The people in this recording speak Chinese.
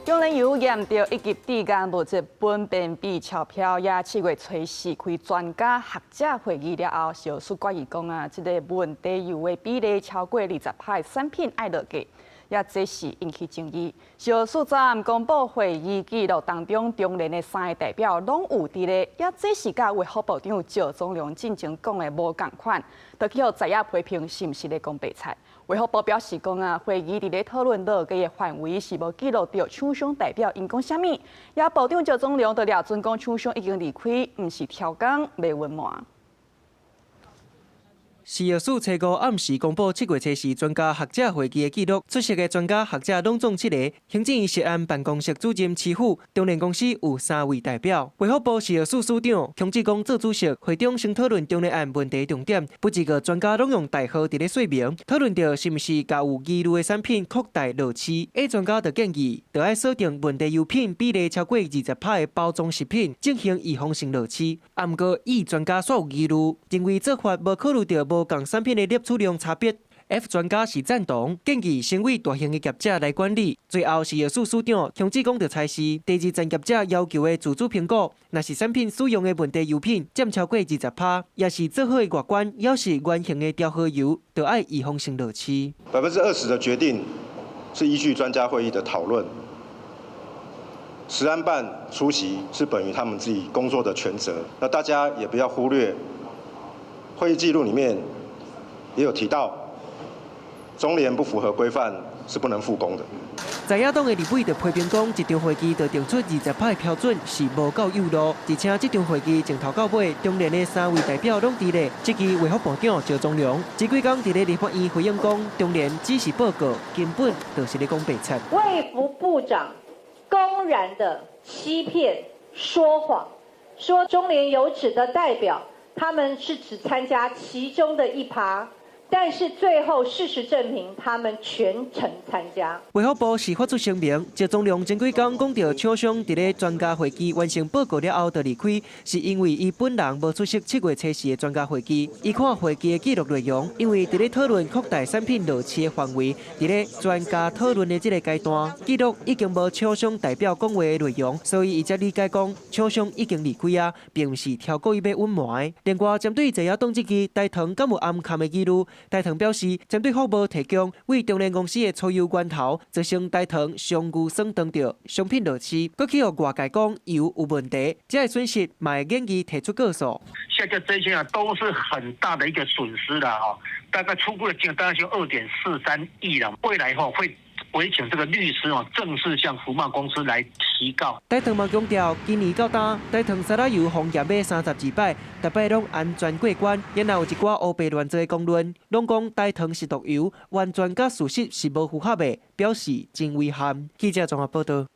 中聯油驗到一級低價物質苯便比鈔票，也7月初4開專家學者會議了後，小蘇決議講這個問題油的比例超過20%的產品愛落價，也這是引起爭議。小蘇昨暗公布會議記錄當中，中聯的3個代表攏有佇咧，也這是甲衛福部長趙忠良進前講的無共款，就去互知影批評是毋是咧講白菜。衛福部表示講會議佇咧討論落價的範圍是無記錄到廠商代表因講啥物，也部長趙忠良就掠准講廠商已經離開，毋是調工賣溫滿。4月4日5暗時公布7月初4專家學者會議的記錄，出席的專家學者攏總7個，行政院食安辦公室主任師傅，中聯公司有3位代表。衛福部4月4署長強志公做主席，會中先討論中聯案問題重點，不幾個專家攏用代號佇咧說明，討論到是毋是甲有疑慮的產品擴大落市。A 專家就建議，就要鎖定問題油品比例超過20%的包裝食品，進行預防性落市。毋過，E 專家煞有疑慮，認為做法無考慮到無共產品的攝取量差別。F 專家是贊同，建議先為大型的業者來管理。最後4月4署長強志公就裁示，第二站業者要求的自主評估，若是產品使用的問題油品佔超過20%，也是做好的外觀，也是原型的調和油，就要預防性落市。20%的決定是依據專家會議的討論，食安辦出席是本於他們自己工作的權責。那大家也不要忽略，會議記錄裡面也有提到，中聯不符合規範是不能復工的。在野黨的立委就批評講，一場會議就定出20%的標準是無夠有路，而且這場會議從頭到尾，中聯的3位代表攏佇咧。這期衛福部長趙忠良前幾天佇咧立法院回應講，中聯只是報告，根本就是咧講白菜。衛福部長公然的欺騙說謊，說中聯有指的代表，他們是只參加其中的1%。但是最後事實證明，他們全程參加。衛福部是發出聲明，趙忠良前幾天講到廠商佇咧專家會議完成報告了後就離開，是因為伊本人無出席7月初4的專家會議。伊看會議的記錄內容，因為佇咧討論擴大產品落市的範圍，佇咧專家討論的這個階段，記錄已經無廠商代表講話的內容，所以伊才理解講廠商已經離開啊，並不是挑故意要隱瞞。另外，針對在野黨這支台糖敢有暗崁的記錄。台糖表示，針對服務提供為中聯公司的粗油罐頭，造成台糖商譽損當着商品落市，閣去互外界講油有問題，這個損失也會願意提出告訴。現在這些都是很大的一個損失了大概初步的金額大概就2.43億了，未來會委請這個律師正式向福茂公司來提告。台糖嘛強調，今年到今，台糖沙拉油封驗買32擺，逐擺攏安全過關。然後有一寡烏白亂做的公論，攏講台糖是毒油，完全甲事實是無符合的，表示真遺憾。記者綜合報道。